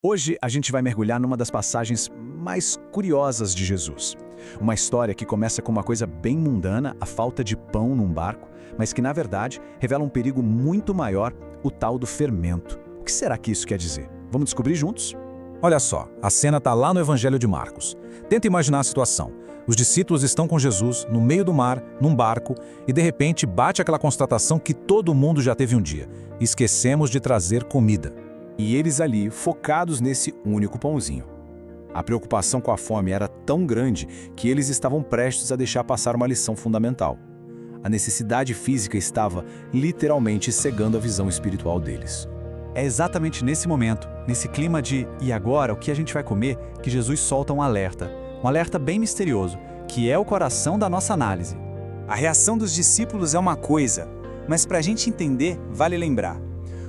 Hoje a gente vai mergulhar numa das passagens mais curiosas de Jesus. Uma história que começa com uma coisa bem mundana, a falta de pão num barco, mas que na verdade revela um perigo muito maior, o tal do fermento. O que será que isso quer dizer? Vamos descobrir juntos? Olha só, a cena está lá no Evangelho de Marcos. Tenta imaginar a situação. Os discípulos estão com Jesus, no meio do mar, num barco, e de repente bate aquela constatação que todo mundo já teve um dia. Esquecemos de trazer comida. E eles ali, focados nesse único pãozinho. A preocupação com a fome era tão grande que eles estavam prestes a deixar passar uma lição fundamental. A necessidade física estava literalmente cegando a visão espiritual deles. É exatamente nesse momento, nesse clima de "e agora, o que a gente vai comer?", que Jesus solta um alerta bem misterioso, que é o coração da nossa análise. A reação dos discípulos é uma coisa, mas para a gente entender, vale lembrar.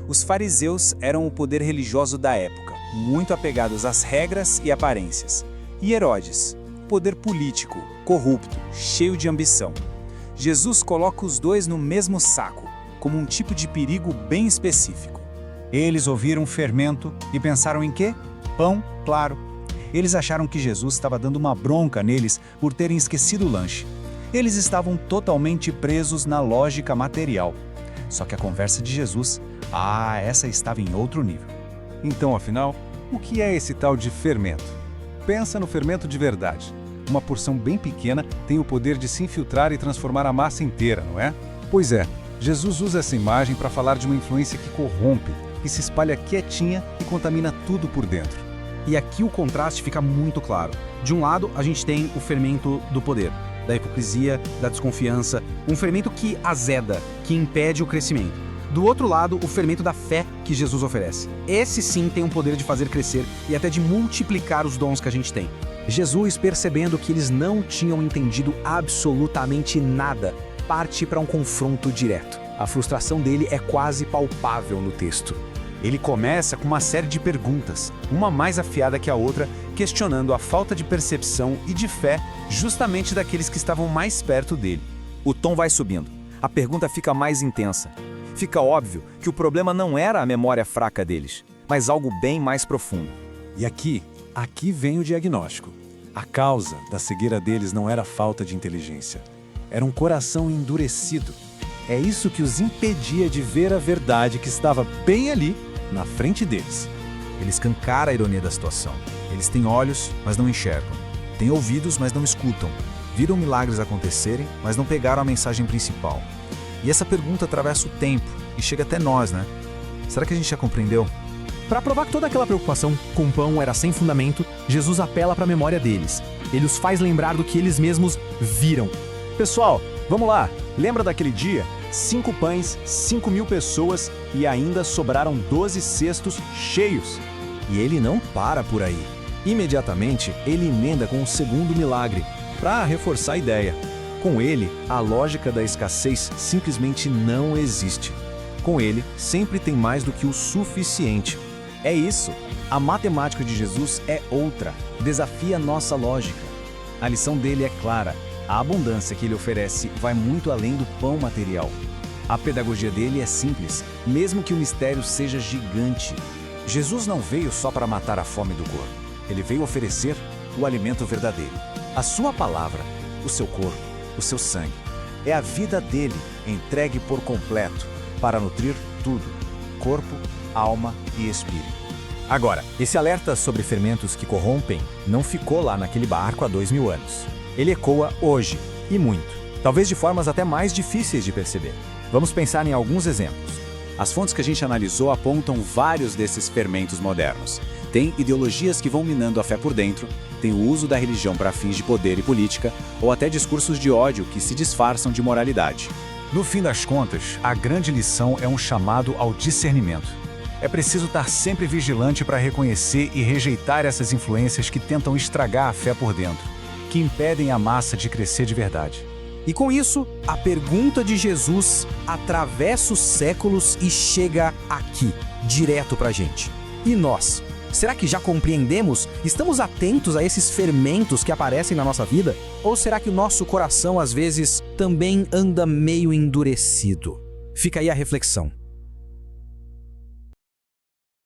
Os fariseus eram o poder religioso da época, muito apegados às regras e aparências. E Herodes, poder político, corrupto, cheio de ambição. Jesus coloca os dois no mesmo saco, como um tipo de perigo bem específico. Eles ouviram fermento e pensaram em quê? Pão, claro. Eles acharam que Jesus estava dando uma bronca neles por terem esquecido o lanche. Eles estavam totalmente presos na lógica material. Só que a conversa de Jesus, essa estava em outro nível. Então, afinal, o que é esse tal de fermento? Pensa no fermento de verdade. Uma porção bem pequena tem o poder de se infiltrar e transformar a massa inteira, não é? Pois é, Jesus usa essa imagem para falar de uma influência que corrompe, que se espalha quietinha e contamina tudo por dentro. E aqui o contraste fica muito claro. De um lado, a gente tem o fermento do poder, da hipocrisia, da desconfiança, um fermento que azeda, que impede o crescimento. Do outro lado, o fermento da fé que Jesus oferece. Esse sim tem o poder de fazer crescer e até de multiplicar os dons que a gente tem. Jesus, percebendo que eles não tinham entendido absolutamente nada, parte para um confronto direto. A frustração dele é quase palpável no texto. Ele começa com uma série de perguntas, uma mais afiada que a outra, questionando a falta de percepção e de fé justamente daqueles que estavam mais perto dele. O tom vai subindo. A pergunta fica mais intensa. Fica óbvio que o problema não era a memória fraca deles, mas algo bem mais profundo. E aqui vem o diagnóstico. A causa da cegueira deles não era falta de inteligência. Era um coração endurecido. É isso que os impedia de ver a verdade que estava bem ali, na frente deles. Ele escancara a ironia da situação. Eles têm olhos, mas não enxergam. Têm ouvidos, mas não escutam. Viram milagres acontecerem, mas não pegaram a mensagem principal. E essa pergunta atravessa o tempo e chega até nós, né? Será que a gente já compreendeu? Para provar que toda aquela preocupação com o pão era sem fundamento, Jesus apela para a memória deles. Ele os faz lembrar do que eles mesmos viram. Pessoal, vamos lá. Lembra daquele dia? 5 pães, 5.000 pessoas e ainda sobraram 12 cestos cheios. E ele não para por aí. Imediatamente, ele emenda com um segundo milagre, para reforçar a ideia. Com ele, a lógica da escassez simplesmente não existe. Com ele, sempre tem mais do que o suficiente. É isso. A matemática de Jesus é outra. Desafia nossa lógica. A lição dele é clara. A abundância que ele oferece vai muito além do pão material. A pedagogia dele é simples, mesmo que o mistério seja gigante. Jesus não veio só para matar a fome do corpo. Ele veio oferecer o alimento verdadeiro. A sua palavra, o seu corpo, o seu sangue. É a vida dele entregue por completo para nutrir tudo: corpo, alma e espírito. Agora, esse alerta sobre fermentos que corrompem não ficou lá naquele barco há 2000 anos. Ele ecoa hoje, e muito. Talvez de formas até mais difíceis de perceber. Vamos pensar em alguns exemplos. As fontes que a gente analisou apontam vários desses fermentos modernos. Tem ideologias que vão minando a fé por dentro, tem o uso da religião para fins de poder e política, ou até discursos de ódio que se disfarçam de moralidade. No fim das contas, a grande lição é um chamado ao discernimento. É preciso estar sempre vigilante para reconhecer e rejeitar essas influências que tentam estragar a fé por dentro, que impedem a massa de crescer de verdade. E com isso, a pergunta de Jesus atravessa os séculos e chega aqui, direto pra gente. E nós? Será que já compreendemos? Estamos atentos a esses fermentos que aparecem na nossa vida? Ou será que o nosso coração, às vezes, também anda meio endurecido? Fica aí a reflexão.